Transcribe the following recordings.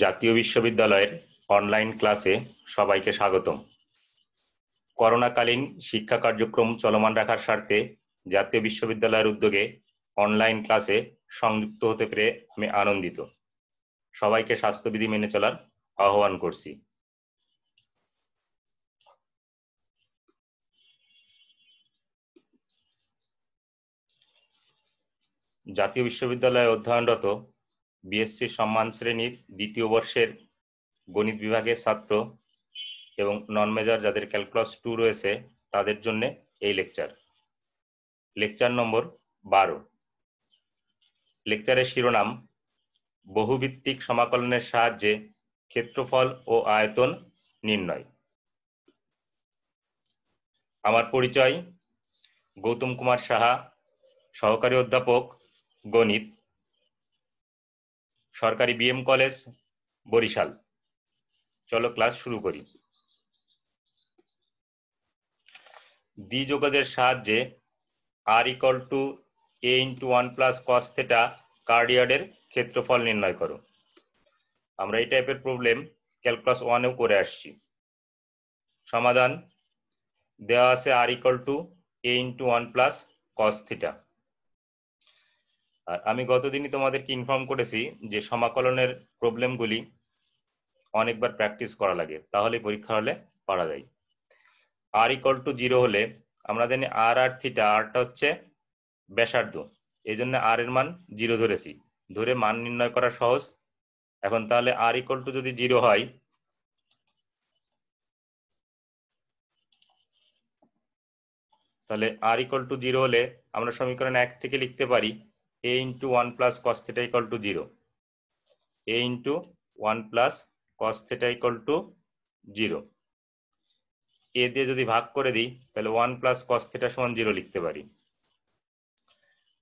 জাতীয় বিশ্ববিদ্যালয়ের অনলাইন ক্লাসে সবাইকে স্বাগতম। করোনাকালীন শিক্ষা কার্যক্রম চলমান রাখার স্বার্থে জাতীয় বিশ্ববিদ্যালয়ের উদ্যোগে অনলাইন ক্লাসে সংযুক্ত হতে পেরে আমি আনন্দিত। সবাইকে স্বাস্থ্যবিধি মেনে চলার আহ্বান করছি। জাতীয় বিশ্ববিদ্যালয়ে অধ্যয়নরত বিএসসি সম্মান শ্রেণীর দ্বিতীয় বর্ষের গণিত বিভাগের ছাত্র এবং নন মেজর যাদের ক্যালকুলাস 2 রয়েছে তাদের জন্য এই লেকচার নম্বর 12। লেকচারের শিরোনাম বহুভিত্তিক সমাকলনের সাহায্যে ক্ষেত্রফল ও আয়তন নির্ণয়। আমার পরিচয় গৌতম কুমার সাহা, সহকারী অধ্যাপক গণিত, সরকারি বিএম কলেজ বরিশাল। চলো ক্লাস শুরু করি। দ্বিযোগের সাহায্যে r = a × 1 + cos θ কার্ডিয়াডের ক্ষেত্রফল নির্ণয় করো। আমরা এই টাইপের প্রবলেম ক্যালকুলাস 1-এও করে আসছি। সমাধান দেওয়া আছে r = a × 1 + cos θ। আর আমি গতদিনই তোমাদেরকে ইনফর্ম করেছি যে সমাকলনের প্রবলেমগুলি অনেকবার প্র্যাকটিস করা লাগে, তাহলে পরীক্ষা হলে পারা যায়। r = 0 হলে আমরা জানি r আর থিটা, rটা হচ্ছে ব্যাসার্ধ, এই জন্য r এর মান 0 ধরেছি, ধরে মান নির্ণয় করা সহজ। এখন তাহলে r = যদি 0 হয়, তাহলে r = 0 হলে আমরা সমীকরণ 1 থেকে লিখতে পারি a × 1 + cos θ = 0। a × 1 + cos θ = 0। a দিয়ে যদি ভাগ করে দিই তাহলে 1 + cos θ = 0 লিখতে পারি।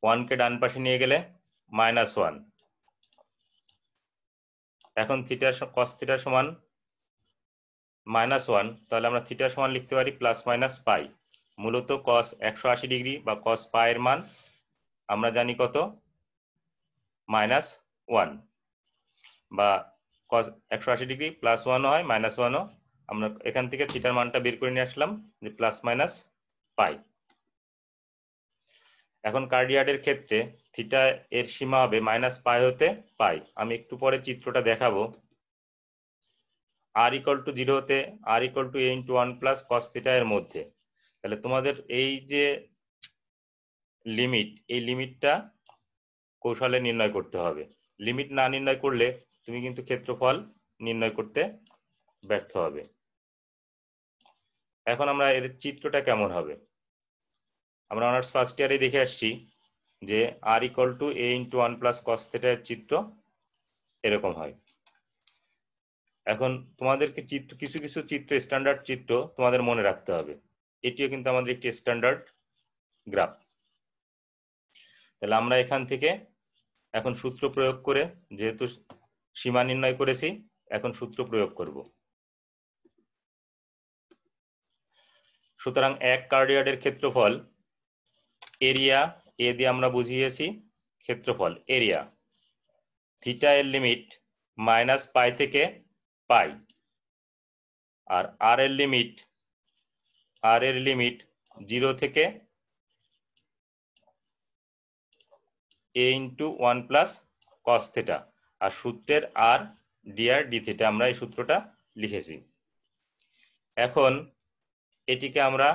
1 কে ডান পাশে নিয়ে গেলে -1। এখন থিটা cos θ সমান -1, তাহলে আমরা থিটা সমান লিখতে পারি ± π। মূলত cos 180 ডিগ্রি বা cos π এর মান আমরা জানি কত, -1, বা cos 180 ডিগ্রি +1 হয় -1ও। আমরা এখান থেকে থিটার মানটা বের করে নিয়ে আসলাম যে ± π। এখন কার্ডিয়াডের ক্ষেত্রে থিটা এর সীমা হবে -π হতে π। আমি একটু পরে চিত্রটা দেখাবো। r = 0 হতে r = a × 1 + cos θ এর মধ্যে। তাহলে তোমাদের এই যে লিমিট, এই লিমিটটা কৌশলে নির্ণয় করতে হবে। লিমিট না নির্ণয় করলে তুমি কিন্তু ক্ষেত্রফল নির্ণয় করতে ব্যর্থ হবে। এখন আমরা এর চিত্রটা কেমন হবে, আমরা অনার্স ফার্স্ট ইয়ারে দেখে আসছি যে r = a × 1 + cos θ এর চিত্র এরকম হয়। এখন তোমাদেরকে কিছু কিছু চিত্র, স্ট্যান্ডার্ড চিত্র তোমাদের মনে রাখতে হবে। এটিও কিন্তু আমাদের একটি স্ট্যান্ডার্ড গ্রাফ। তাহলে আমরা এখান থেকে এখন সূত্র প্রয়োগ করে, যেহেতু সীমা নির্ণয় করেছি, এখন সূত্র প্রয়োগ করব। সুতরাং এক কার্ডিয়াডের ক্ষেত্রফল এরিয়া, এ দিয়ে আমরা বুঝিয়েছি ক্ষেত্রফল এরিয়া। থিটা এর লিমিট -π থেকে π, আর r এর লিমিট 0 থেকে a × 1 + cos θ। আর সূত্রের r dr dθ আমরা এই সূত্রটা লিখেছি। এখন এটিকে আমরা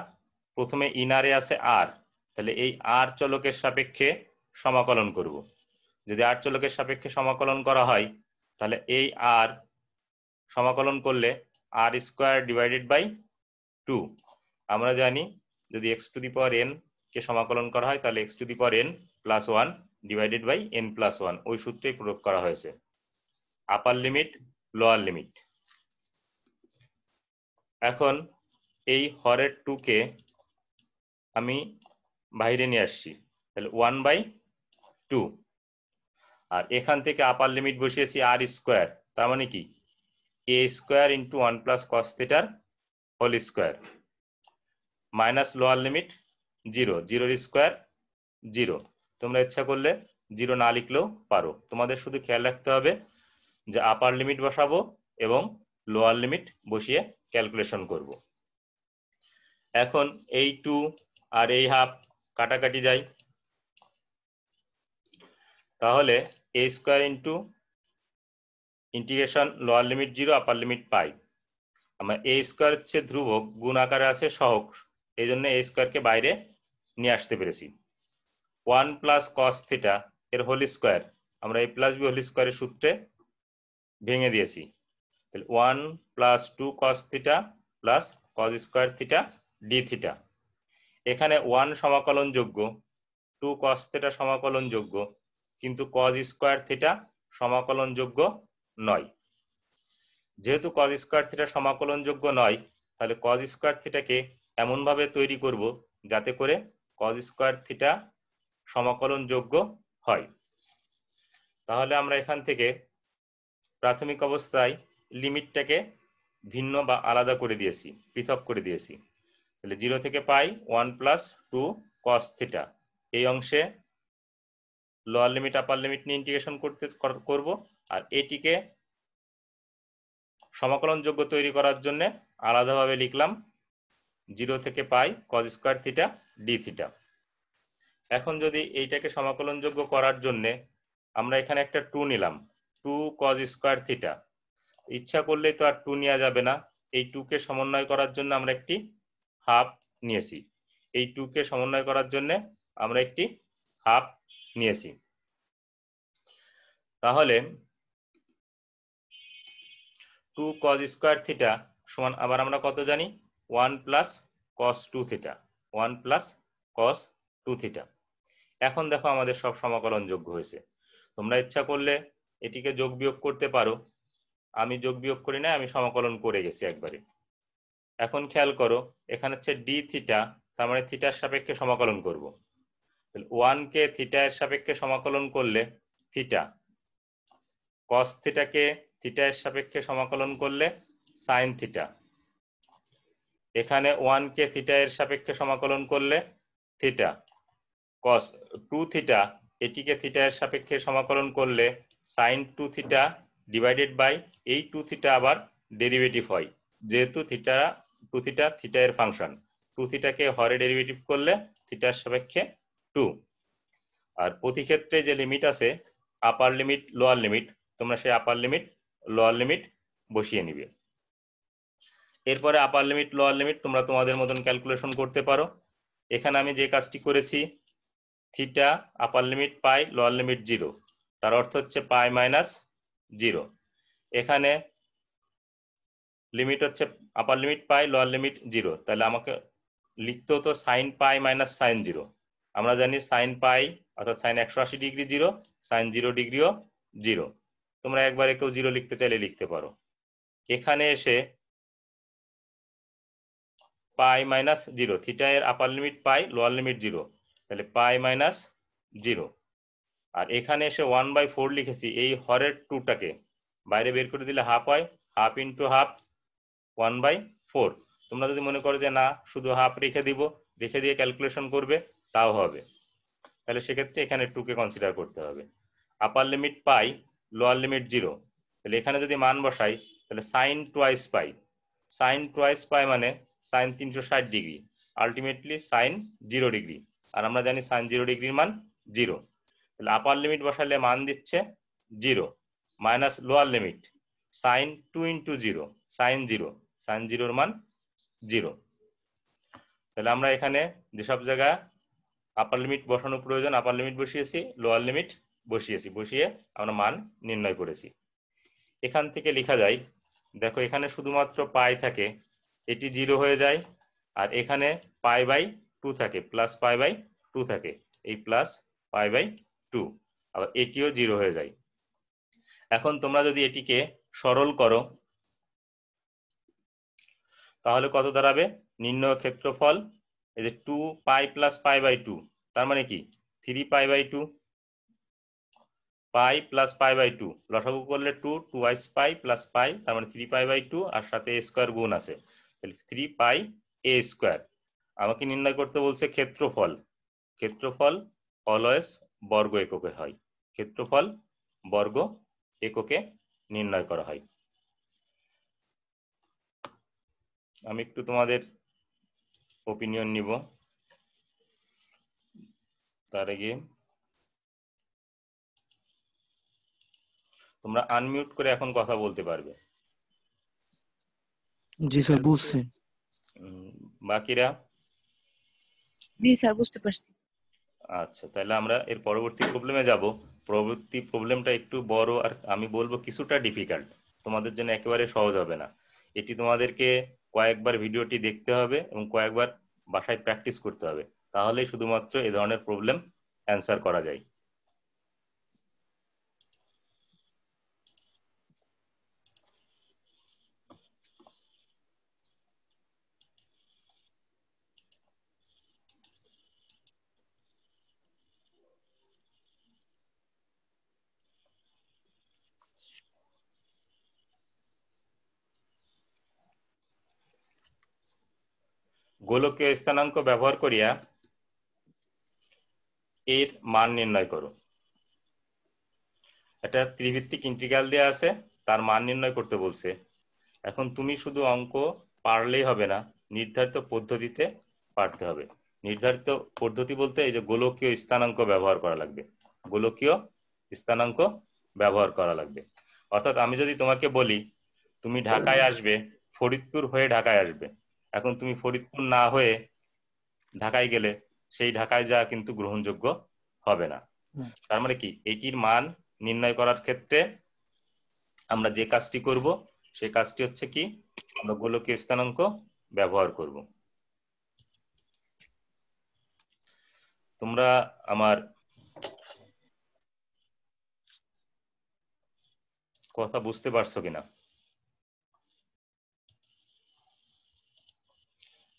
প্রথমে ইনারে আছে r, তাহলে এই r চলকের সাপেক্ষে সমাকলন করব। যদি r চলকের সাপেক্ষে সমাকলন করা হয় তাহলে এই r সমাকলন করলে r² / 2। আমরা জানি যদি x⁴n কে সমাকলন করা হয় তাহলে x⁴n + 1 / n + 1, ওই সূত্রেই প্রয়োগ করা হয়েছে, আপার লিমিট লোয়ার লিমিট। এখন এই হরের 2 কে আমি বাইরে নিয়ে আসছি, তাহলে 1/2। আর এখান থেকে আপার লিমিট বসিয়েছি r², তার মানে কি a² × 1 + cos θ² minus lower limit 0, 0² 0। তোমরা ইচ্ছা করলে 0 না লিখলেও পারো। তোমাদের শুধু খেয়াল রাখতে হবে যে আপার লিমিট বসাবো এবং লোয়ার লিমিট বসিয়ে ক্যালকুলেশন করব। এখন এই 2 আর এই হাফ কাটাকাটি যায়, তাহলে a square into integration lower limit 0 upper limit pi. আমরা a স্কয়ার হচ্ছে ধ্রুবক, গুণ আকারে আছে সহগ, এই জন্য a স্কয়ারকে বাইরে নিয়ে আসতে পেরেছি। 1 প্লাস কস থিটা এর হোল স্কয়ার আমরা a প্লাস b হোল স্কয়ারের সূত্রে ভেঙে দিয়েছি। তাহলে 1 plus 2 cos theta plus cos square theta d theta. এখানে 1 সমাকলন যোগ্য, 2 কস থিটা সমাকলন যোগ্য, কিন্তু কস স্কয়ার থিটা সমাকলন যোগ্য নয়। যেহেতু কস স্কয়ার থিটা সমাকলন যোগ্য নয়, তাহলে কস স্কয়ার থিটাকে এমন ভাবে তৈরি করব যাতে করে কস স্কয়ার থিটা সমাকলন যোগ্য হয়। তাহলে আমরা এখান থেকে প্রাথমিক অবস্থায় লিমিটটাকে ভিন্ন বা আলাদা করে দিয়েছি, পৃথক করে দিয়েছি। তাহলে 0 থেকে পাই 1 প্লাস 2 কস থিটা, এই অংশে লোয়ার লিমিট আপার লিমিট নিয়ে ইন্টিগ্রেশন করব, আর এটিকে সমাকলন যোগ্য তৈরি করার জন্য আলাদাভাবে লিখলাম 0 থেকে pi cos square theta d theta. এখন যদি এইটাকে সমাকলন যোগ্য করার জন্য আমরা এখানে একটা 2 নিলাম, 2 কস স্কয়ার থিটা, ইচ্ছা করলেই তো আর 2 নেওয়া যাবে না। এই 2 কে সমন্বয় করার জন্য আমরা একটি হাফ নিয়েছি, এই 2 কে সমন্বয় করার জন্য আমরা একটি হাফ নিয়েছি। তাহলে 2 cos স্কয়ার থিটা সমান আবার আমরা কত জানি 1 plus cos 2 theta, 1 plus cos 2 theta. এখন দেখো আমাদের সব সমাকলন যোগ্য হয়েছে। তোমরা ইচ্ছা করলে এটিকে যোগ বিয়োগ করতে পারো, আমি যোগ বিয়োগ করি না, আমি সমাকলন করে গেছি একবারে। এখন খেয়াল করো এখানে হচ্ছে ডি থিটা, তার মানে থিটার সাপেক্ষে সমাকলন করব। তাহলে 1 কে থিটা এর সাপেক্ষে সমাকলন করলে থিটা, cos থিটাকে থিটা এর সাপেক্ষে সমাকলন করলে sin থিটা, এখানে 1 কে থিটা এর সাপেক্ষে সমাকলন করলে থিটা, cos 2 থিটা এটিকে থিটা এর সাপেক্ষে সমাকলন করলে sin 2 থিটা ডিভাইডেড বাই এই 2 থিটা আবার ডেরিভেটিভ হয়, যেহেতু থিটা 2 থিটা থিটা এর ফাংশন, 2 থিটাকে হরে ডেরিভেটিভ করলে থিটার সাপেক্ষে 2। আর প্রতি ক্ষেত্রে যে লিমিট আছে আপার লিমিট লোয়ার লিমিট, তোমরা সেই আপার লিমিট লোয়ার লিমিট বসিয়ে নিবে। এরপরে আপার লিমিট লোয়ার লিমিট তোমরা তোমাদের মতন ক্যালকুলেশন করতে পারো। এখানে আমি যে কাজটি করেছি, theta upper limit pi lower limit 0, তার অর্থ হচ্ছে পাই মাইনাস 0। এখানে লিমিট হচ্ছে আপার লিমিট পাই লোয়ার লিমিট 0, তাহলে আমাকে লিখতে হতো সাইন পাই মাইনাস সাইন 0। আমরা জানি সাইন পাই অর্থাৎ সাইন 180 ডিগ্রি 0, সাইন 0 ডিগ্রিও 0। তোমরা একবারে কেউ 0 লিখতে চাইলে লিখতে পারো। এখানে এসে পাই মাইনাস 0, থিটা এর আপার লিমিট পাই লোয়ার লিমিট 0, তাহলে পাই মাইনাস 0। আর এখানে এসে 1/4 লিখেছি, এই হরের 2টাকে বাইরে বের করে দিলে হাফ হয়, হাফ ইন্টু হাফ 1/4। তোমরা যদি মনে করো যে না শুধু হাফ রেখে দিব, রেখে দিয়ে ক্যালকুলেশন করবে, তাও হবে। তাহলে সেক্ষেত্রে এখানে 2 কে কনসিডার করতে হবে। Upper limit pi lower limit 0, তাহলে এখানে যদি মান বসাই তাহলে sine twice pi, sine twice pi মানে sine 360 degree, ultimately sine 0 degree, আর আমরা জানি সাইন 0 ডিগ্রির মান 0। তাহলে আপার লিমিট বসালে মান দিচ্ছে 0 minus lower limit sine 2 into 0 sine 0, sine 0 মান 0। তাহলে আমরা এখানে যেসব জায়গায় আপার লিমিট বসানো প্রয়োজন আপার লিমিট বসিয়েছি, লোয়ার লিমিট বসিয়েছি, বসিয়ে আমরা মান নির্ণয় করেছি। এখান থেকে লেখা যায়, দেখো এখানে শুধুমাত্র পাই থাকে, এটি 0 হয়ে যায়, আর এখানে পাই বাই 2 থাকে, প্লাস পাই বাই 2 থাকে, এই প্লাস পাই বাই 2, আবার এটিও 0 হয়ে যায়। এখন তোমরা যদি এটিকে সরল করো তাহলে কত দাঁড়াবে, নির্ণয় ক্ষেত্রফল এই যে 2 পাই প্লাস পাই বাই 2, তার মানে কি 3 pi by 2, pi plus pi by 2 লসাগু করলে 2 টুয়াইস পাই প্লাস পাই, তার মানে 3 পাই বাই 2, আর সাথে a স্কয়ার গুণ আছে, তাহলে 3 পাই a স্কয়ার। আমাকে নির্ণয় করতে বলছে ক্ষেত্রফল, ক্ষেত্রফল অলওয়েজ বর্গ এককে হয়, ক্ষেত্রফল বর্গ এককে নির্ণয় করা হয়। আমি একটু তোমাদের ওপিনিয়ন নিব, তার আগে তোমরা আনমিউট করে এখন কথা বলতে পারবে। জি স্যার বুঝছি। বাকিরা? জি স্যার বুঝতে পারছি। আচ্ছা, তাহলে আমরা এর পরবর্তী প্রবলেমে যাব। পরবর্তী প্রবলেমটা একটু বড় আর আমি বলবো কিছুটা ডিফিকাল্ট, তোমাদের জন্য একেবারে সহজ হবে না। এটি তোমাদেরকে কয়েকবার ভিডিওটি দেখতে হবে এবং কয়েকবার বাসায় প্র্যাকটিস করতে হবে, তাহলেই শুধুমাত্র এই ধরনের প্রবলেম অ্যান্সার করা যায়। গোলকীয় স্থানাঙ্ক ব্যবহার করিয়া এর মান নির্ণয় করো। এটা ত্রিভিত্তিক ইন্টিগ্রাল দেওয়া আছে, তার মান নির্ণয় করতে বলছে। এখন তুমি শুধু অঙ্ক পারলেই হবে না, নির্ধারিত পদ্ধতিতে পারতে হবে। নির্ধারিত পদ্ধতি বলতে এই যে গোলকীয় স্থানাঙ্ক ব্যবহার করা লাগবে, গোলকীয় স্থানাঙ্ক ব্যবহার করা লাগবে। অর্থাৎ আমি যদি তোমাকে বলি তুমি ঢাকায় আসবে, ফরিদপুর হয়ে ঢাকায় আসবে, এখন তুমি ফরিদপুর না হয়ে ঢাকায় গেলে সেই ঢাকায় যাওয়া কিন্তু গ্রহণযোগ্য হবে না। তার মানে কি, এটির মান নির্ণয় করার ক্ষেত্রে আমরা যে কাজটি করব সেই কাজটি হচ্ছে কি, আমরা গোলকীয় স্থানাঙ্ক ব্যবহার করব। তোমরা আমার কথা বুঝতে পারছো কিনা?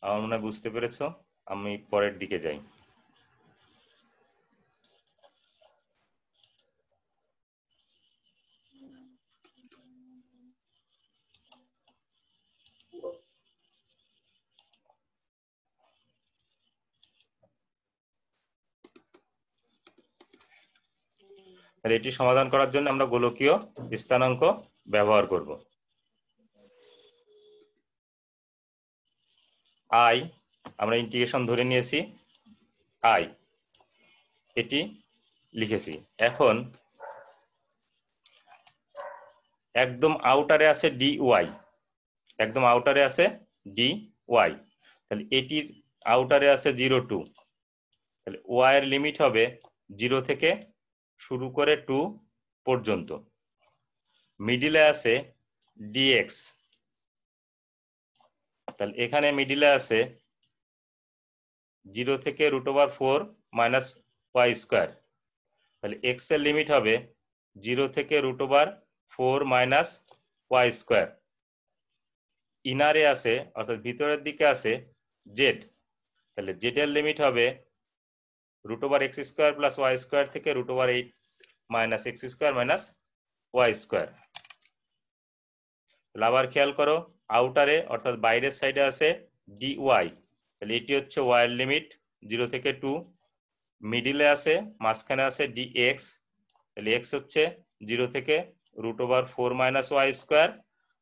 আমার মনে হয় বুঝতে পেরেছো। আমি পরের দিকে যাই। তাহলে এটি সমাধান করার জন্য আমরা গোলকীয় স্থানাঙ্ক ব্যবহার করব। আই আমরা ইন্টিগ্রেশন ধরে নিয়েছি, আই এটি লিখেছি। এখন একদম আউটারে আছে ডি ওয়াই, একদম আউটারে আছে ডি ওয়াই, তাহলে এটির আউটারে আছে 0 2, তাহলে ওয়াই এর লিমিট হবে 0 থেকে শুরু করে 2 পর্যন্ত। মিডিলে আছে ডিএক্স, তাহলে এখানে মিডিলে আছে 0 থেকে √4 মাইনাস ওয়াই স্কোয়ার, তাহলে এক্স এর লিমিট হবে 0 থেকে √4 মাইনাস ওয়াই স্কোয়ার। ইনারে আছে অর্থাৎ ভিতরের দিকে আছে জেড, তাহলে জেড এর লিমিট হবে √x square plus y square থেকে √8 minus x square minus y square. আবার খেয়াল করো, আউটারে অর্থাৎ বাইরের সাইডে আছে ডি ওয়াই, তাহলে এটি হচ্ছে ওয়াই এর লিমিট 0 থেকে 2। মিডিলে আছে, মাঝখানে আছে ডিএক্স, তাহলে এক্স হচ্ছে 0 থেকে √4 মাইনাস ওয়াই স্কোয়ার।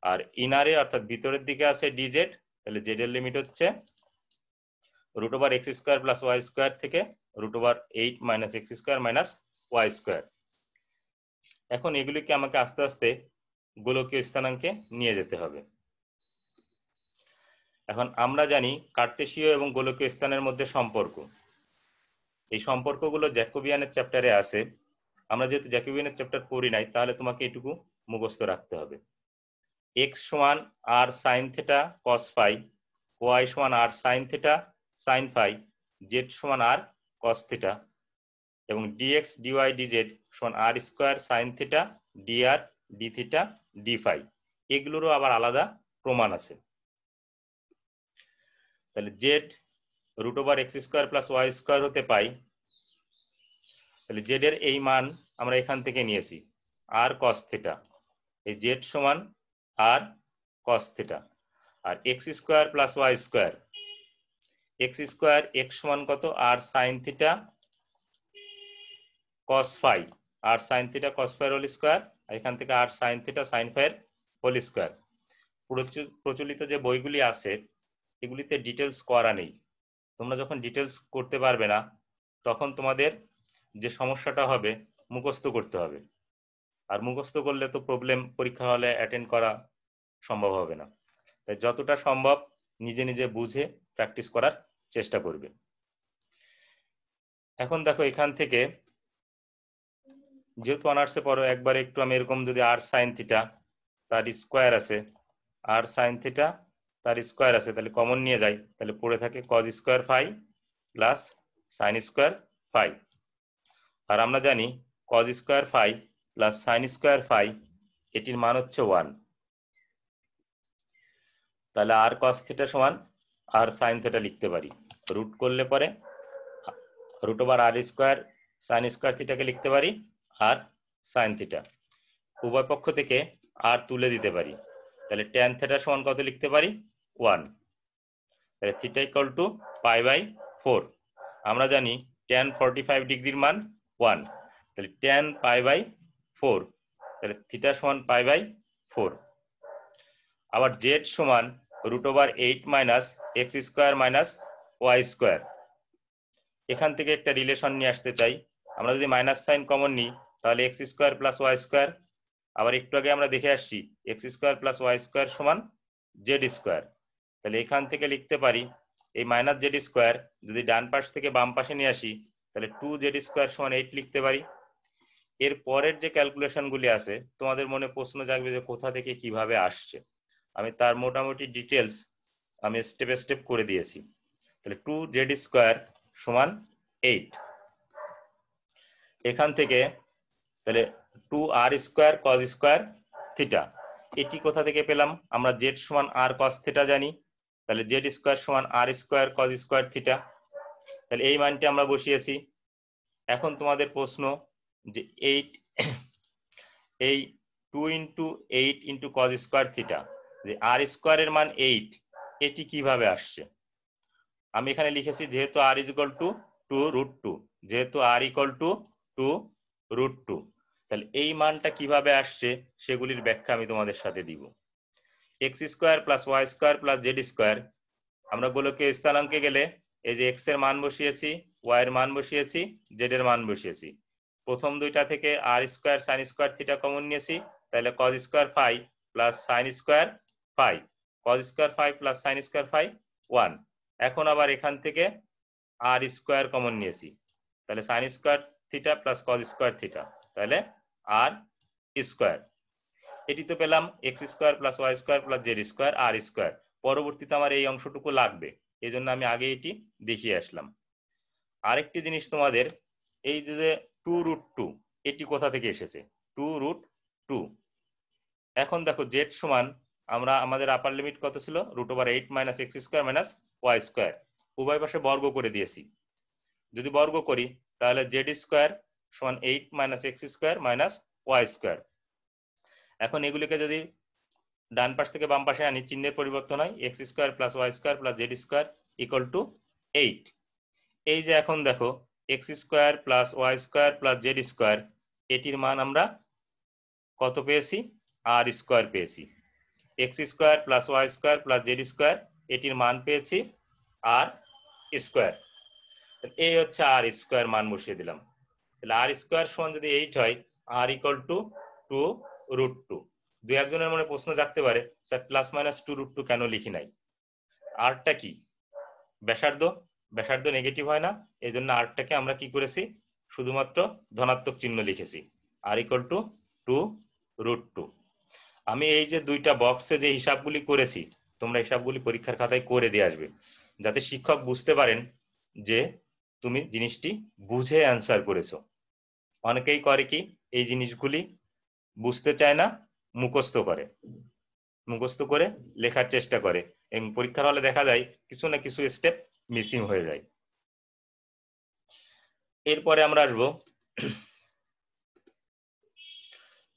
আর ইনারে অর্থাৎ ভিতরের দিকে আছে ডিজেড, তাহলে জেড এর লিমিট হচ্ছে √x square plus y square থেকে √8 minus x square minus y square. এখন এগুলিকে আমাকে আস্তে আস্তে গোলকীয় স্থানাঙ্কে নিয়ে যেতে হবে। এখন আমরা জানি কার্তেশীয় এবং গোলকীয় স্থানের মধ্যে সম্পর্ক, এই সম্পর্কগুলো জ্যাকোবিয়ানের চ্যাপ্টারে আছে। আমরা যেহেতু জ্যাকোবিয়ানের চ্যাপ্টার পড়ি নাই, তাহলে তোমাকে এটুকু মুখস্থ রাখতে হবে। এক্স সমান r sine theta cos phi, y সমান r sine theta sine phi, z সমান আর কস থেটা, এবং ডিএক্স ডিওয়াই ডিজেড সমান r square sine theta d r d theta d phi. এগুলোরও আবার আলাদা প্রমাণ আছে। তাহলে z √x square plus y square হতে পাই, তাহলে জেড এর এই মান আমরা এখান থেকে নিয়েছি আর কস থিটা, এই জেড সমান আর কস থিটা। আর x square plus y square, x square x সমান কত, r sine theta cos phi, r sine theta cos phi whole square আর এখান থেকে r sin theta sin phi এর whole square. প্রচলিত যে বইগুলি আছে এগুলিতে ডিটেলস করা নেই। তোমরা যখন ডিটেলস করতে পারবে না তখন তোমাদের যে সমস্যাটা হবে মুখস্থ করতে হবে, আর মুখস্থ করলে তো প্রবলেম পরীক্ষা হলে অ্যাটেন্ড করা সম্ভব হবে না। তাই যতটা সম্ভব নিজে নিজে বুঝে প্র্যাকটিস করার চেষ্টা করবে। এখন দেখো এখান থেকে যেহেতু অনার্সে পড়ো একবার একটু আমি এরকম যদি r sin থিটা তার স্কয়ার আছে, r sin থিটা তার স্কয়ার আছে, তাহলে কমন নিয়ে যাই, তাহলে পড়ে থাকে cos square phi plus sin square phi. আর আমরা জানি cos square phi plus sin square phi এটির মান হচ্ছে 1। তাহলে r cos থিটা সমান r sin থিটা লিখতে পারি। রুট করলে পরে root over r square sin square থিটাকে লিখতে পারি আর sin থিটা। উভয় পক্ষ থেকে r তুলে দিতে পারি, তাহলে tan থিটা সমান কত লিখতে পারি 1। তাহলে theta equal to pi by 4। আমরা জানি tan 45 ডিগ্রির মান 1, তাহলে tan পাই বাই 4, তাহলে থিটা সমান পাই বাই 4। আবার z সমান root over 8 minus x square minus y square. এখান থেকে একটা রিলেশন নিয়ে আসতে চাই। আমরা যদি মাইনাস সাইন কমন নিই তাহলে x square plus y square. আবার একটু আগে আমরা দেখে আসছি x square plus y square সমান জেড স্কোয়ার। তাহলে এখান থেকে লিখতে পারি এই মাইনাস জেড স্কোয়ার যদি ডান পাশ থেকে বাম পাশে নিয়ে আসি তাহলে 2z স্কোয়ার সমান 8 লিখতে পারি। এর পরের যে ক্যালকুলেশনগুলি আছে তোমাদের মনে প্রশ্ন জাগবে যে কোথা থেকে কিভাবে আসছে, আমি তার মোটামুটি ডিটেলস আমি স্টেপ বাই স্টেপ করে দিয়েছি। তাহলে 2z স্কোয়ার সমান 8। এখান থেকে তাহলে 2r square cos square theta এটি কোথা থেকে পেলাম, আমরা z সমান r cos থিটা জানি, তাহলে z স্কোয়ার সমান r square cos square theta. তাহলে এই মানটি আমরা বসিয়েছি। এখন তোমাদের প্রশ্ন যে 8 এই 2 into 8 into cos square theta যে r স্কোয়ারের মান 8 এটি কিভাবে আসছে। আমি এখানে লিখেছি যেহেতু r is equal to 2 root 2, যেহেতু r ইকুয়াল টু 2 রুট 2, তাহলে এই মানটা কিভাবে আসছে সেগুলির ব্যাখ্যা আমি তোমাদের সাথে দিব। X square plus y square plus z square, আমরা গোলকীয় স্থানাঙ্কে গেলে এই যে এক্স এর মান বসিয়েছি, ওয়াই এর মান বসিয়েছি, জেড এর মান বসিয়েছি। প্রথম দুইটা থেকে r square sine square theta common নিয়েছি, তাহলে cos square phi plus sine square phi, cos square phi plus sine square phi 1। এখন আবার এখান থেকে আর স্কোয়ার কমন নিয়েছি, তাহলে sine square theta plus cos square theta, তাহলে আর স্কোয়ার। এটি তো পেলাম x square plus y square plus z square r square. পরবর্তীতে আমার এই অংশটুকু লাগবে, এই জন্য আমি আগে এটি দেখিয়ে আসলাম। আরেকটি জিনিস তোমাদের এই যে 2 রুট 2 এটি কোথা থেকে এসেছে, 2 রুট 2। এখন দেখো জেড সমান আমরা আমাদের আপার লিমিট কত ছিল root over 8 minus x square minus y square, উভয় পাশে বর্গ করে দিয়েছি। যদি বর্গ করি তাহলে জেড স্কোয়ার সমান 8 minus x square minus y square. এখন এগুলিকে যদি ডান পাশ থেকে বাম পাশে আনি চিহ্নের পরিবর্তন হয়, x square plus y square plus z square equal to 8। এই যে এখন দেখো x square plus y square plus z square এটির মান আমরা কত পেয়েছি, আর স্কোয়ার পেয়েছি। X square plus y square plus z square এটির মান পেয়েছি আর স্কোয়ার। এই হচ্ছে আর স্কোয়ার মান বসিয়ে দিলাম। তাহলে আর স্কোয়ার সমান যদি 8 হয়, আর ইকুয়াল টু 2 রুট 2। দুই একজনের মনে প্রশ্ন জাগতে পারে স্যার প্লাস মাইনাস 2 রুট 2 কেন লিখি নাই। আরটা কি ব্যাসার্ধ, ব্যাসার্ধ নেগেটিভ হয় না, এই জন্য আরটাকে আমরা কি করেছি শুধুমাত্র ধনাত্মক চিহ্ন লিখেছি, আর ইকুয়াল টু 2 রুট 2। আমি এই যে দুইটা বক্সে যে হিসাবগুলি করেছি তোমরা হিসাবগুলি পরীক্ষার খাতায় করে দিয়ে আসবে, যাতে শিক্ষক বুঝতে পারেন যে তুমি জিনিসটি বুঝে অ্যান্সার করেছো। অনেকেই করে কি এই জিনিসগুলি বুঝতে চায় না, মুখস্থ করে, মুখস্থ করে লেখার চেষ্টা করে এবং পরীক্ষার হলে দেখা যায় কিছু না কিছু স্টেপ মিসিং হয়ে যায়। এরপরে আমরা আসবো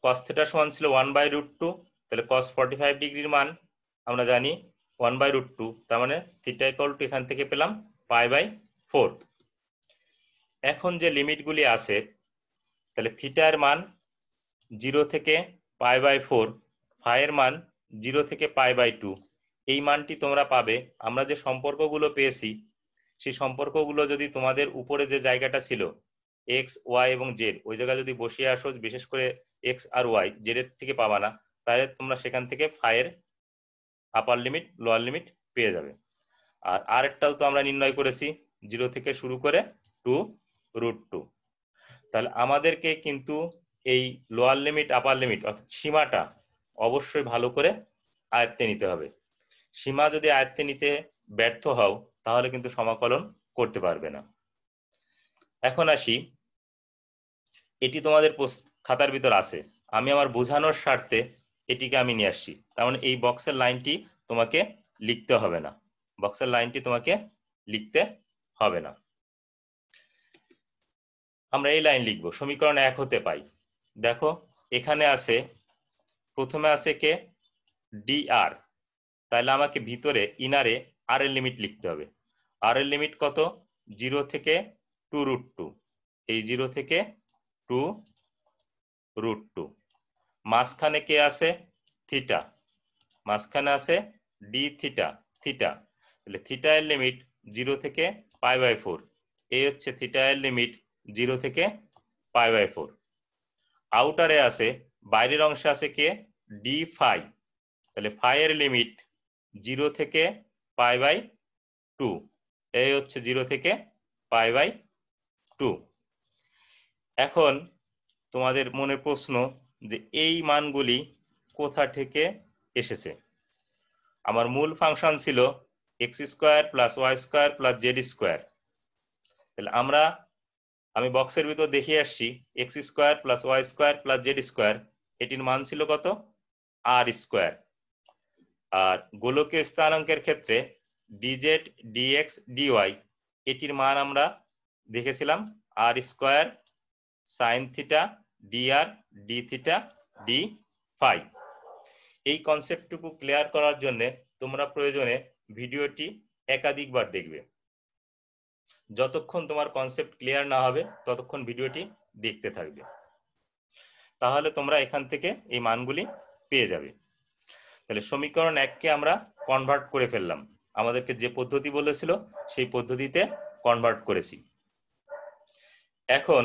cos থিটা সমান ছিল 1/√2, তাহলে cos 45 ডিগ্রির মান আমরা জানি 1/√2, তার মানে থিটা ইকুয়াল টু এখান থেকে পেলাম π/4। এখন যে লিমিটগুলি আছে তাহলে থিটার মান 0 থেকে π/4, ফাইয়ের মান 0 থেকে π/2, এই মানটি তোমরা পাবে। আমরা যে সম্পর্কগুলো পেয়েছি সেই সম্পর্কগুলো যদি তোমাদের উপরে যে জায়গাটা ছিল এক্স ওয়াই এবং জেড, ওই জায়গায় যদি বসিয়ে আসো, বিশেষ করে এক্স আর ওয়াই, জেড এর থেকে পাবা না, তাহলে তোমরা সেখান থেকে ফাইয়ের আপার লিমিট লোয়ার লিমিট পেয়ে যাবে। আর আরেকটাও তো আমরা নির্ণয় করেছি 0 থেকে শুরু করে 2√2। তাহলে আমাদেরকে কিন্তু এই লোয়ার লিমিট আপার লিমিট অর্থাৎ সীমাটা অবশ্যই ভালো করে আয়ত্তে নিতে হবে। সীমা যদি আয়ত্তে নিতে ব্যর্থ হও তাহলে কিন্তু সমাকলন করতে পারবে না। এখন আসি, এটি তোমাদের খাতার ভিতর আছে, আমি আমার বোঝানোর স্বার্থে এটিকে আমি নিয়ে আসছি। তার মানে এই বক্সের লাইনটি তোমাকে লিখতে হবে না, বক্সের লাইনটি তোমাকে লিখতে হবে না। আমরা এই লাইন লিখবো, সমীকরণ 1 হতে পাই। দেখো এখানে আছে, প্রথমে আছে কে dr, তাহলে আমাকে ভিতরে ইনারে আর এর লিমিট লিখতে হবে। আর এর লিমিট কত? 0 থেকে 2√2, এই 0 থেকে 2√2। মাঝখানে কে আছে? থিটা, মাঝখানে আছে ডি থিটা, থিটা, তাহলে থিটা এর লিমিট 0 থেকে π/4, এই হচ্ছে থিটা এর লিমিট 0 থেকে π/4। আউটারে আছে, বাইরের অংশে আছে কে ডি ফাই, তাহলে ফাই এর লিমিট 0 থেকে π/2, এই হচ্ছে 0 থেকে π/2। এখন তোমাদের মনে প্রশ্ন যে এই মানগুলি কোথা থেকে এসেছে? আমার মূল ফাংশন ছিল x² + y² + z², তাহলে আমি বক্সের ভিতর দেখিয়ে আসছি x² + y² + z², এটির মান ছিল কত? r²। আর গোলকীয় স্থানাঙ্কের ক্ষেত্রে dz dx dy, এটির মান আমরা দেখেছিলাম r² sin θ dr dθ dφ। এই কনসেপ্টটুকু ক্লিয়ার করার জন্য তোমরা প্রয়োজনে ভিডিওটি একাধিকবার দেখবে। যতক্ষণ তোমার কনসেপ্ট ক্লিয়ার না হবে ততক্ষণ ভিডিওটি দেখতে থাকবে, তাহলে তোমরা এখান থেকে এই মানগুলি পেয়ে যাবে। তাহলে সমীকরণ 1 কে আমরা কনভার্ট করে ফেললাম, আমাদেরকে যে পদ্ধতি বলেছিল সেই পদ্ধতিতে কনভার্ট করেছি। এখন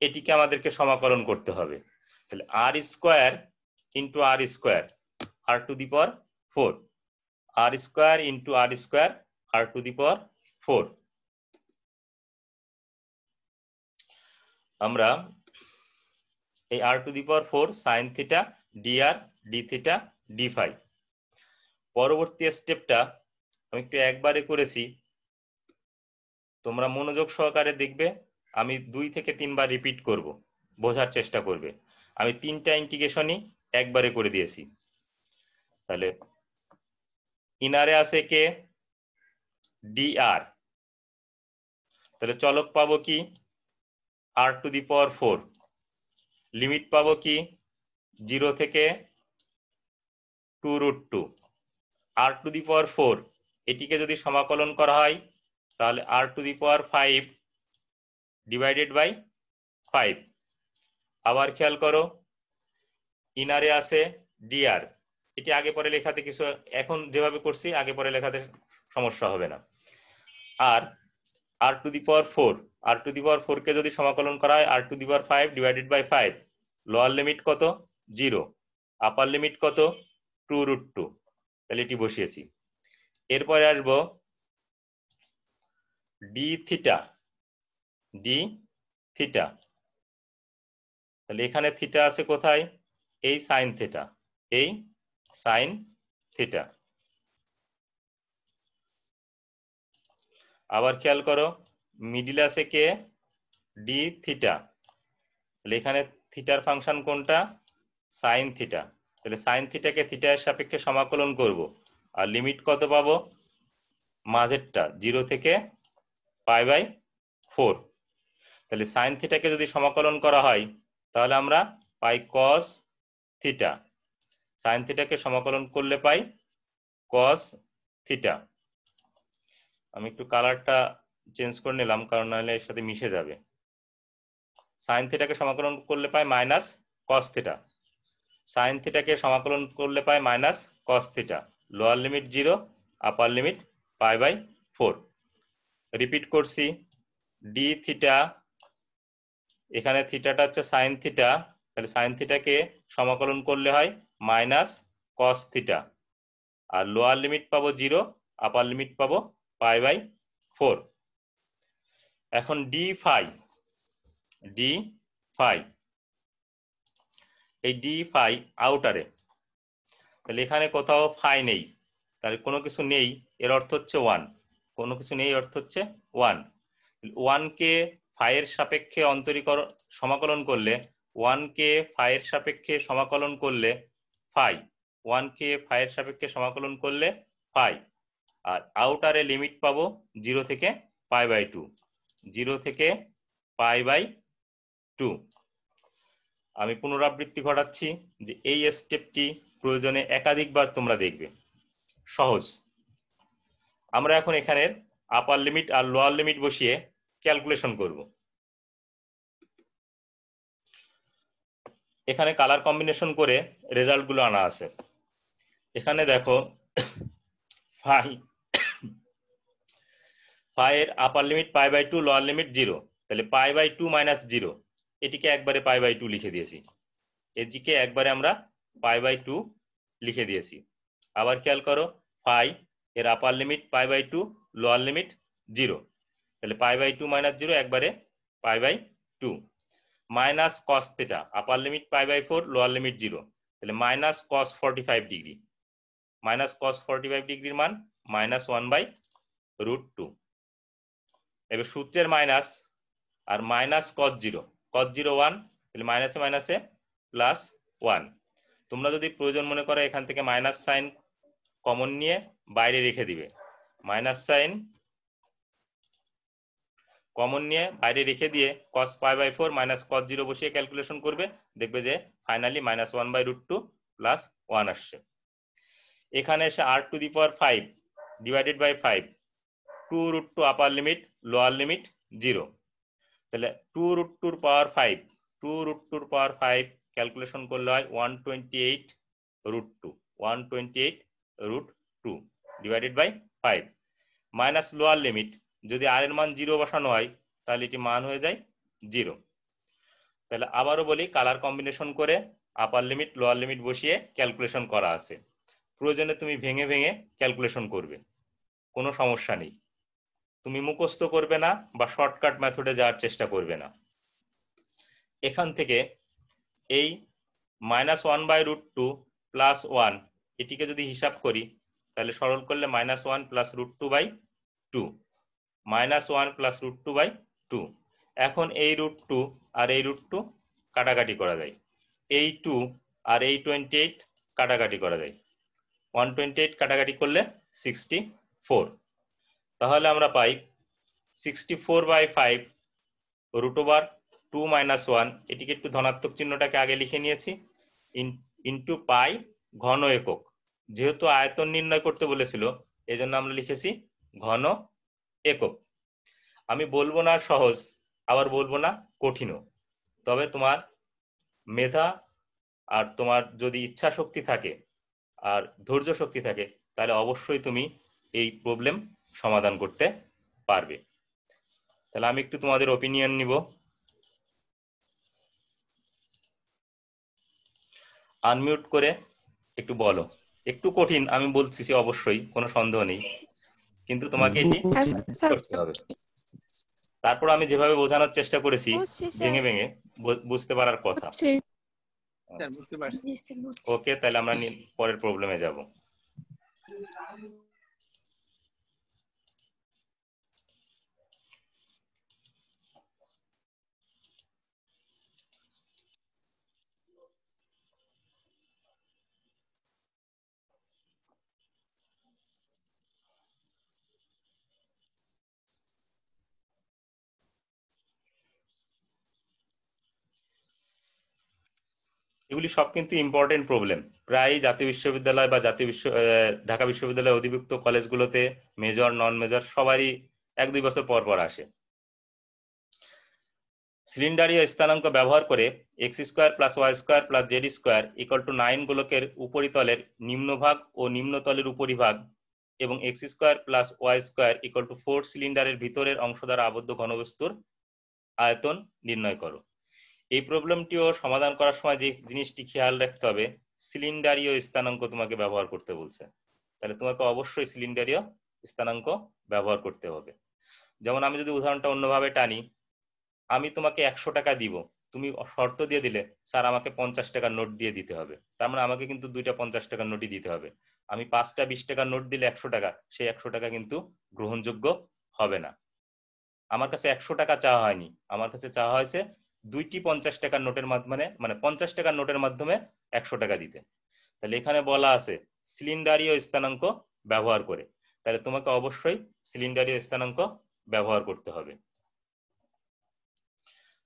এটিকে আমাদেরকে সমাকলন করতে হবে। তাহলে r² * r² r⁴, r² * r² r⁴। আমরা এই r⁴ sin θ dr dθ dφ, পরবর্তী স্টেপটা আমি একটু একবারে করেছি, তোমরা মনোযোগ সহকারে দেখবে। আমি 2 থেকে 3 বার রিপিট করব, বোঝার চেষ্টা করবে। আমি 3টা ইন্টিগ্রেশনই একবারে করে দিয়েছি। তাহলে ইনারে আছে কে dr, তাহলে চলক পাবো কি r⁴, লিমিট পাবো কি 0 থেকে 2√2, r⁴, এটিকে যদি সমাকলন করা হয় তাহলে r⁵ ডিভাইডেড বাই 5। আবার খেয়াল করো, ইনারে আছে dr, এটি আগে পরে লেখাতে কিছু, এখন যেভাবে করছি আগে পরে লেখাতে সমস্যা হবে না। আর r⁴, কে যদি সমাকলন করা হয় r⁵ divided by 5, lower limit কত? 0, আপার লিমিট কত? 2√2, তাহলে এটি বসিয়েছি। এরপরে আসবো dθ, তাহলে এখানে থিটা আছে কোথায়? এই সাইন থিটা, এই সাইন থিটা। আবার খেয়াল করো, মিডিলে আছে কে dθ, তাহলে এখানে থিটার ফাংশন কোনটা? সাইন থিটা, তাহলে সাইন থিটাকে থিটা এর সাপেক্ষে সমাকলন করব, আর লিমিট কত পাবো? মাঝেরটা 0 থেকে π/4, তাহলে সাইন থিটাকে যদি সমাকলন করা হয় তাহলে আমরা পাই cos θ, সাইন থিটাকে সমাকলন করলে পাই cos θ। আমি একটু কালারটা চেঞ্জ করে নিলাম, কারণ নাহলে এর সাথে মিশে যাবে। সাইন থিটাকে সমাকলন করলে পাই কস থিটা, সাইন থিটাকে সমাকলন করলে পাই minus cos theta, lower limit 0, upper limit π/4। Repeat করছি, ডি থিটা, এখানে থিটাটা হচ্ছে সাইন থিটা, তাহলে সাইন থিটাকে সমাকলন করলে হয় মাইনাস কস থিটা, আর লোয়ার লিমিট পাবো 0, আপার লিমিট পাবো π/4। এখন ডি ফাই, এই ডি ফাই আউটারে, তাহলে এখানে কোথাও ফাই নেই, তাহলে কোনো কিছু নেই এর অর্থ হচ্ছে 1, কোনো কিছু নেই অর্থ হচ্ছে 1। 1 কে ফাই এর সাপেক্ষে অন্তরীকরণ সমাকলন করলে, 1 কে ফাই এর সাপেক্ষে সমাকলন করলে ফাই, 1 কে ফাই এর সাপেক্ষে সমাকলন করলে ফাই, আর আউটারে লিমিট পাবো 0 থেকে π/2, 0 থেকে π/2। আমি পুনরাবৃত্তি ঘটাচ্ছি যে এই স্টেপটি প্রয়োজনে একাধিকবার তোমরা দেখবে, সহজ। আমরা এখন এখানে আপার লিমিট আর লোয়ার লিমিট বসিয়ে ক্যালকুলেশন করব। এখানে কালার কম্বিনেশন করে রেজাল্ট গুলো আনা আছে। এখানে দেখো ফাই এর আপার লিমিট π/2, লোয়ার লিমিট 0, তাহলে π/2 - 0, এটিকে একবারে π/2 লিখে দিয়েছি, এদিকে একবারে আমরা π/2 লিখে দিয়েছি। আবার খেয়াল করো, ফাই এর আপার লিমিট π/2, লোয়ার লিমিট 0, তাহলে π/2 - 0 একবারে π/2, minus cos theta, upper limit π/4, lower limit 0, তাহলে minus cos 45 degree, minus cos 45 ডিগ্রির মান -1/√2। এবার সূত্রের মাইনাস আর মাইনাস কস 0, কস 0 1, তাহলে মাইনাসে মাইনাসে +1। তোমরা যদি প্রয়োজন মনে করো এখান থেকে মাইনাস সাইন কমন নিয়ে বাইরে রেখে দিবে, মাইনাস সাইন কমন নিয়ে বাইরে রেখে দিয়ে cos π/4 মাইনাস cos 0 বসিয়ে ক্যালকুলেশন করবে, দেখবে যে ফাইনালি -1/√2 + 1 আসছে। এখানে এসে r⁵ divided by 5, 2√2 upper limit, lower limit 0, তাহলে 2√2 পাওয়ার 5, 2√2 পাওয়ার 5 ক্যালকুলেশন করলে হয় 128√2, 128√2 divided by 5, minus lower limit, যদি আর এর মান 0 বসানো হয় তাহলে এটি মান হয়ে যায় 0। তাহলে আবারও বলি, কালার কম্বিনেশন করে আপার লিমিট লোয়ার লিমিট বসিয়ে ক্যালকুলেশন করা আছে, প্রয়োজনে তুমি ভেঙে ভেঙে ক্যালকুলেশন করবে, কোনো সমস্যা নেই। তুমি মুখস্থ করবে না বা শর্টকাট মেথডে যাওয়ার চেষ্টা করবে না। এখান থেকে এই -1/√2 + 1 এটিকে যদি হিসাব করি তাহলে সরল করলে -1 + √2/2, -1 + √2/2। এখন এই √2 আর এই √2 কাটাকাটি করা যায়, এই 2 আর এই 28 কাটাকাটি করা যায়, 128 কাটাকাটি করলে 64, তাহলে আমরা পাই 64/5 √2 - 1, এটিকে একটু ধনাত্মক চিহ্নটাকে আগে লিখে নিয়েছি, ইন্টু পাই ঘন একক, যেহেতু আয়তন নির্ণয় করতে বলেছিল এজন্য আমরা লিখেছি ঘন একক। আমি বলবো না সহজ, আবার বলবো না কঠিনও, তবে তোমার মেধা আর তোমার যদি ইচ্ছা শক্তি থাকে আর ধৈর্য শক্তি থাকে তাহলে অবশ্যই তুমি এই প্রবলেম সমাধান করতে পারবে। তাহলে আমি একটু তোমাদের ওপিনিয়ন নিব। আনমিউট করে একটু বলো, একটু কঠিন আমি বলছি অবশ্যই, কোনো সন্দেহ নেই, কিন্তু তোমাকে এটি করতে হবে। তারপর আমি যেভাবে বোঝানোর চেষ্টা করেছি ভেঙে ভেঙে বুঝতে পারার কথা। ওকে, তাহলে আমরা পরের প্রবলেমে যাব। এগুলি সব কিন্তু ইম্পর্টেন্ট প্রবলেম, প্রায় জাতীয় বিশ্ববিদ্যালয় বা ঢাকা বিশ্ববিদ্যালয়ের অধিভুক্ত কলেজগুলোতে মেজর নন মেজর সবারই 1-2 বছর পর পর আসে। সিলিন্ডারীয় স্থানাঙ্ক ব্যবহার করে x square plus y square plus z square equal to 9 গোলকের উপরিতলের নিম্নভাগ ও নিম্নতলের উপরিভাগ এবং x square plus y square equal to 4 সিলিন্ডারের ভিতরের অংশ দ্বারা আবদ্ধ ঘনবস্তুর আয়তন নির্ণয় করো। এই প্রবলেমটিও সমাধান করার সময় যে জিনিসটি খেয়াল রাখতে হবে, সিলিন্ডারীয় স্থানাঙ্ক তোমাকে ব্যবহার করতে বলছে, তাহলে তোমাকে অবশ্যই সিলিন্ডারীয় স্থানাঙ্ক ব্যবহার করতে হবে। যেমন আমি যদি উদাহরণটা অন্যভাবে টানি, আমি তোমাকে 100 টাকা দিব, তুমি শর্ত দিয়ে দিলে স্যার আমাকে 50 টাকার নোট দিয়ে দিতে হবে, তার মানে আমাকে কিন্তু দুইটা 50 টাকার নোটই দিতে হবে। আমি 5টা 20 টাকার নোট দিলে 100 টাকা, সেই 100 টাকা কিন্তু গ্রহণযোগ্য হবে না। আমার কাছে 100 টাকা চাওয়া হয়নি, আমার কাছে চাওয়া হয়েছে দুইটি 50 টাকার নোটের মাধ্যমে, মানে 50 টাকার নোটের মাধ্যমে 100 টাকা দিতে। তাহলে এখানে বলা আছে সিলিন্ডারীয় স্থানাঙ্ক ব্যবহার করে, তাহলে তোমাকে অবশ্যই সিলিন্ডারীয় স্থানাঙ্ক ব্যবহার করতে হবে।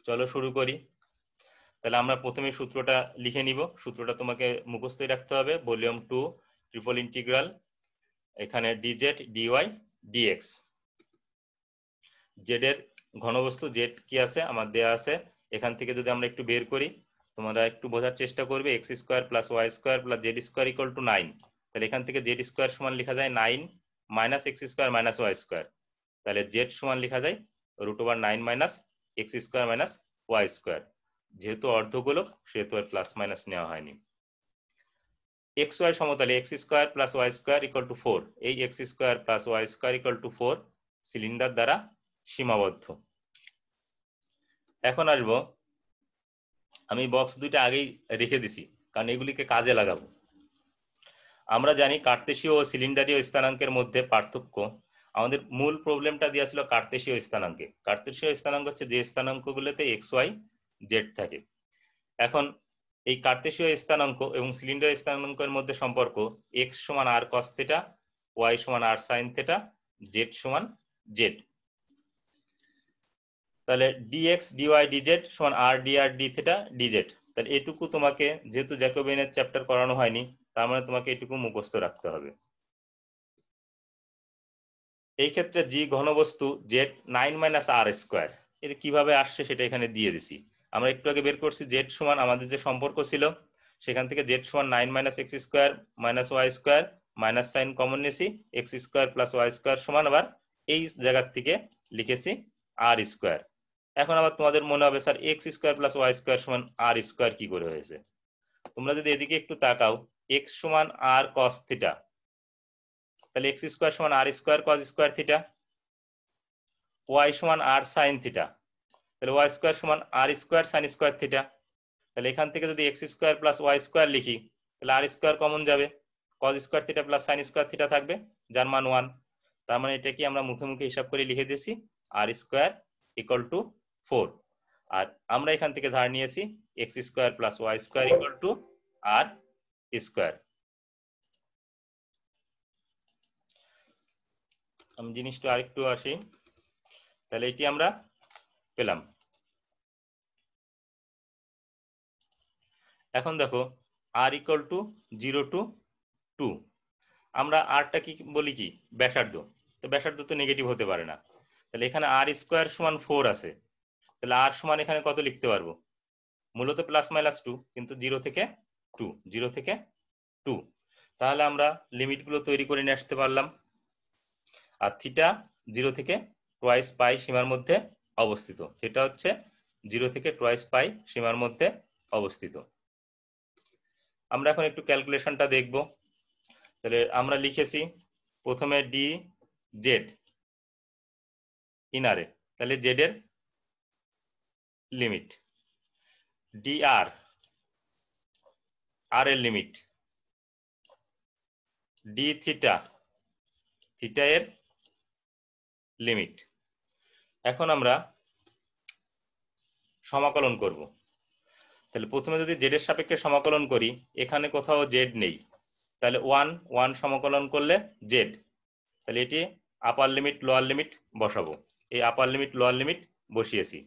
চলো শুরু করি। তাহলে আমরা প্রথমে সূত্রটা লিখে নিব। সূত্রটা তোমাকে মুখস্থই রাখতে হবে। ভলিউম 2 ট্রিপল ইন্টিগ্রাল, এখানে ডিজেড ডিওয়াই ডিএক্স। জেড এর ঘনবস্তু জেড কি আছে আমার দেয়া আছে, এখান থেকে যদি আমরা একটু বের করি, তোমরা একটু বোঝার চেষ্টা করবে। X square plus y square plus z square equal to 9। তাহলে এখান থেকে জেড স্কোয়ার সমান লেখা যায় 9 minus x square minus y square. তাহলে জেড সমান লেখা যায় √9 minus x square minus y square. যেহেতু অর্ধগোলক সেহেতু আর প্লাস মাইনাস নেওয়া হয়নি। এক্স ওয়াই সমতলে x square plus y square equal to 4, এই x square plus y square equal to 4 cylinder দ্বারা সীমাবদ্ধ। এখন আসবো, আমি বক্স দুইটা আগেই রেখে দিছি কারণ এগুলিকে কাজে লাগাবো। আমরা জানি কার্তেশীয় ও সিলিন্ডারীয় স্থানাঙ্কের মধ্যে পার্থক্য। আমাদের মূল প্রবলেমটা দেওয়া ছিল কার্তেশীয় স্থানাঙ্কে। কার্তেশীয় স্থানাঙ্ক হচ্ছে যে স্থানাঙ্কগুলোতে এক্স ওয়াই জেড থাকে। এখন এই কার্তেশীয় স্থানাঙ্ক এবং সিলিন্ডার স্থানাঙ্কের মধ্যে সম্পর্ক এক্স সমান আর কস থিটা, ওয়াই সমান আর সাইন থিটা, জেড সমান জেড। তাহলে ডিএক্স ডিওয়াই ডিজেড সমান আর D r d theta DZ. তাহলে এটুকু তোমাকে, যেহেতু জ্যাকোবিয়ানের চ্যাপ্টার করানো হয়নি, তার মানে তোমাকে এটুকু মুখস্থ রাখতে হবে। এই ক্ষেত্রে জি ঘনবস্তু জেড 9 মাইনাস আর স্কোয়ার, এটা কিভাবে আসছে সেটা এখানে দিয়ে দিছি। আমরা একটু আগে বের করছি জেড সমান, আমাদের যে সম্পর্ক ছিল সেখান থেকে জেড সমান 9 minus x square minus y square, minus sine common নিয়েছি, x square plus y square সমান আবার এই জায়গার থেকে লিখেছি আর স্কোয়ার। এখন আবার তোমাদের মনে হবে sir x square plus y square সমান আর স্কোয়ার কি করে হয়েছে। তোমরা যদি এদিকে একটু তাকাও, এক্স সমান আর কস থিটা, তাহলে এক্স স্কোয়ার সমান r square cos square theta, y সমান আর সাইন থিটা, তাহলে ওয়াই স্কোয়ার সমান r square sine square theta. তাহলে এখান থেকে যদি x square plus y square লিখি, তাহলে আর স্কোয়ার কমন যাবে, cos square theta plus sine square theta থাকবে, যার মান 1। তার মানে এটা কি আমরা মুখে মুখে হিসাব করে লিখে দিয়েছি আর স্কোয়ার ইকুয়াল টু 4। আর আমরা এখান থেকে ধার নিয়েছি x square plus y square equal to r square. আমি জিনিসটা আরেকটু আসি, তাহলে এটি আমরা পেলাম। এখন দেখো আর ইকুয়াল টু 0 টু 2, আমরা আরটা কি বলি কি ব্যাসার্ধ, তো ব্যাসার্ধ তো নেগেটিভ হতে পারে না। তাহলে এখানে আর স্কোয়ার সমান 4 আছে, তাহলে আর সমান এখানে কত লিখতে পারবো, মূলত প্লাস মাইনাস 2, কিন্তু 0 থেকে 2, 0 থেকে 2। তাহলে আমরা লিমিটগুলো তৈরি করে নিয়ে আসতে পারলাম। আর থিটা 0 থেকে টোয়াইস পাই সীমার মধ্যে অবস্থিত, সেটা হচ্ছে 0 থেকে টোয়াইস পাই সীমার মধ্যে অবস্থিত। আমরা এখন একটু ক্যালকুলেশনটা দেখব। তাহলে আমরা লিখেছি প্রথমে ডি জেড ইনারে, তাহলে জেড এর লিমিট, ডি আর আর এর লিমিট, ডি থিটা থিটা এর লিমিট। এখন আমরা সমাকলন করব। তাহলে প্রথমে যদি জেড এর সাপেক্ষে সমাকলন করি, এখানে কোথাও জেড নেই, তাহলে 1 1 সমাকলন করলে জেড, তাহলে এটি আপার লিমিট লোয়ার লিমিট বসাবো। এই আপার লিমিট লোয়ার লিমিট বসিয়েছি।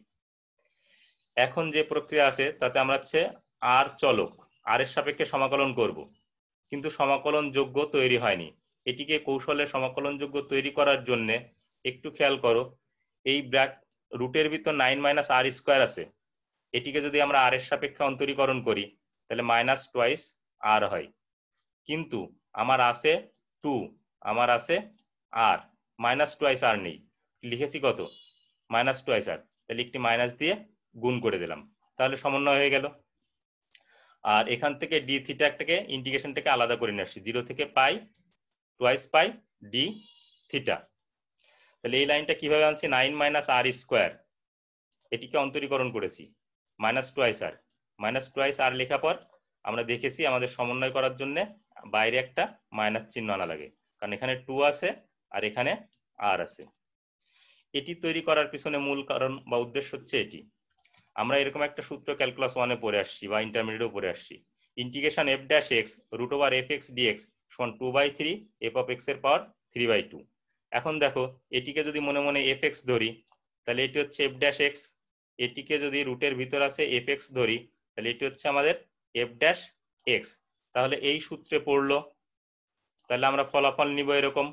এখন যে প্রক্রিয়া আছে তাতে আমরা হচ্ছে আর চলক, আর এর সাপেক্ষে সমাকলন করব, কিন্তু সমাকলন যোগ্য তৈরি হয়নি। এটিকে কৌশলে সমাকলন যোগ্য তৈরি করার জন্য একটু খেয়াল করো, এই রুটের ভিতর 9 মাইনাস আর স্কোয়ার আছে, এটিকে যদি আমরা আর এর সাপেক্ষে অন্তরীকরণ করি তাহলে মাইনাস টোয়াইস আর হয়। কিন্তু আমার আছে 2, আমার আছে আর, মাইনাস টোয়াইস আর নেই, লিখেছি কত মাইনাস টোয়াইস আর, তাহলে একটি মাইনাস দিয়ে গুণ করে দিলাম, তাহলে সমন্বয় হয়ে গেল। আর এখান থেকে ডি থিটাটাকে ইন্টিগ্রেশনটাকে আলাদা করে নিয়ে আসছি, 0 থেকে পাই টোয়াইস পাই ডি থিটা। তাহলে এই লাইনটা কিভাবে আনছি, 9 মাইনাস আর স্কোয়ার, এটিকে অন্তরীকরণ করেছি মাইনাস টোয়াইস আর লেখা পর আমরা দেখেছি আমাদের সমন্বয় করার জন্য বাইরে একটা মাইনাস চিহ্ন আনা লাগে, কারণ এখানে 2 আছে আর এখানে আর আছে। এটি তৈরি করার পিছনে মূল কারণ বা উদ্দেশ্য হচ্ছে এটি, আমরা এরকম একটা সূত্র ক্যালকুলাস 1-এ পড়ে আসছি বা ইন্টারমিডিয়েটেও পড়ে আসছি, integration f dash x root over f x dx সমান 2/3 এফ অফ এক্স এর পাওয়ার 3/2। এখন দেখো এটিকে যদি মনে মনে এফ এক্স ধরি তাহলে এটি হচ্ছে এফ ড্যাশ এক্স, এটিকে যদি রুটের ভিতর আছে এফ এক্স ধরি তাহলে এটি হচ্ছে আমাদের এফ ড্যাশ এক্স। তাহলে এই সূত্রে পড়লো, তাহলে আমরা ফলাফল নিব এরকম,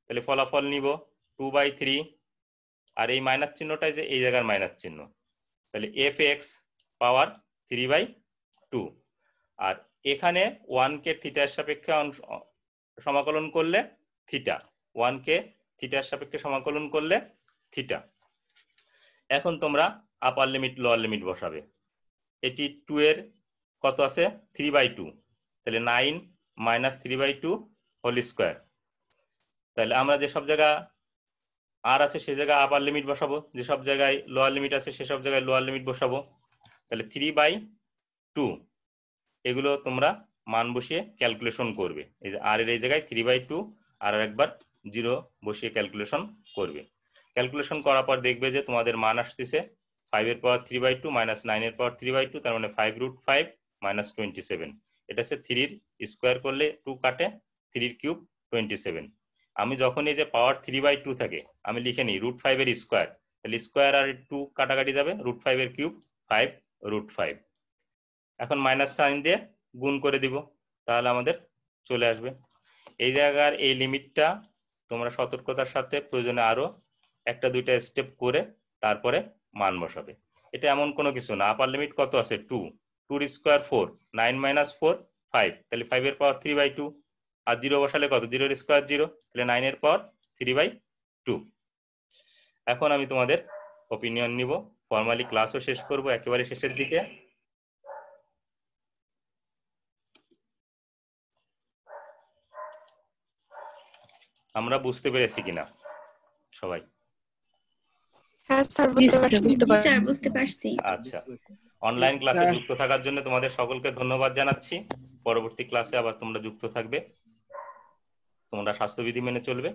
তাহলে ফলাফল নিব 2/3 আর এই মাইনাস চিহ্নটাই যে এই জায়গার মাইনাস চিহ্ন, তাহলে এফ এক্স পাওয়ার 3/2। আর এখানে 1 কে থিটার সাপেক্ষে সমাকলন করলে থিটা, 1 কে থিটার সাপেক্ষে সমাকলন করলে থিটা। এখন তোমরা আপার লিমিট লোয়ার লিমিট বসাবে, এটি 2 এর কত আছে 3/2, তাহলে 9 মাইনাস 3/2 হোল স্কোয়ার। তাহলে আমরা যেসব জায়গা আর আছে সে জায়গায় আপার লিমিট বসাবো, যেসব জায়গায় লোয়ার লিমিট আছে সেসব জায়গায় লোয়ার লিমিট বসাবো। তাহলে 3/2 এগুলো তোমরা মান বসিয়ে ক্যালকুলেশন করবে, এই যে আর এর এই জায়গায় 3/2 আর একবার 0 বসিয়ে ক্যালকুলেশন করবে। ক্যালকুলেশন করার পর দেখবে যে তোমাদের মান আসতেছে 5 এর পাওয়ার 3/2 মাইনাস 9 এর পাওয়ার 3/2, তার মানে 5√5 মাইনাস 27। এটা হচ্ছে 3 স্কোয়ার করলে 2 কাটে, 3 কিউব 27। আমি যখন এই যে পাওয়ার 3/2 থাকে আমি লিখে নিই √5 এর স্কোয়ার, তাহলে স্কোয়ার আর 2 কাটাকাটি যাবে, √5 এর কিউব 5√5। এখন মাইনাস সাইন দিয়ে গুণ করে দিব, তাহলে আমাদের চলে আসবে। এই জায়গার এই লিমিটটা তোমরা সতর্কতার সাথে প্রয়োজনে আরো একটা দুইটা স্টেপ করে তারপরে মান বসাবে। এটা এমন কোনো কিছু না, আপার লিমিট কত আছে 2, 2 এর স্কোয়ার 4, 9 মাইনাস 4 5, তাহলে 5 এর পাওয়ার 3/2 আর 0 বসালে কত, 0 এর স্কোয়ার 0, তাহলে 9 এর পাওয়ার 3/2। এখন আমি তোমাদের ওপিনিয়ন নিব, ফর্মালি ক্লাসও শেষ করব একেবারে শেষের দিকে। আমরা বুঝতে পেরেছি কিনা সবাই? হ্যাঁ স্যার বুঝতে পারছি। আচ্ছা, অনলাইন ক্লাসে যুক্ত থাকার জন্য তোমাদের সকলকে ধন্যবাদ জানাচ্ছি। পরবর্তী ক্লাসে আবার তোমরা যুক্ত থাকবে, তোমরা স্বাস্থ্যবিধি মেনে চলবে।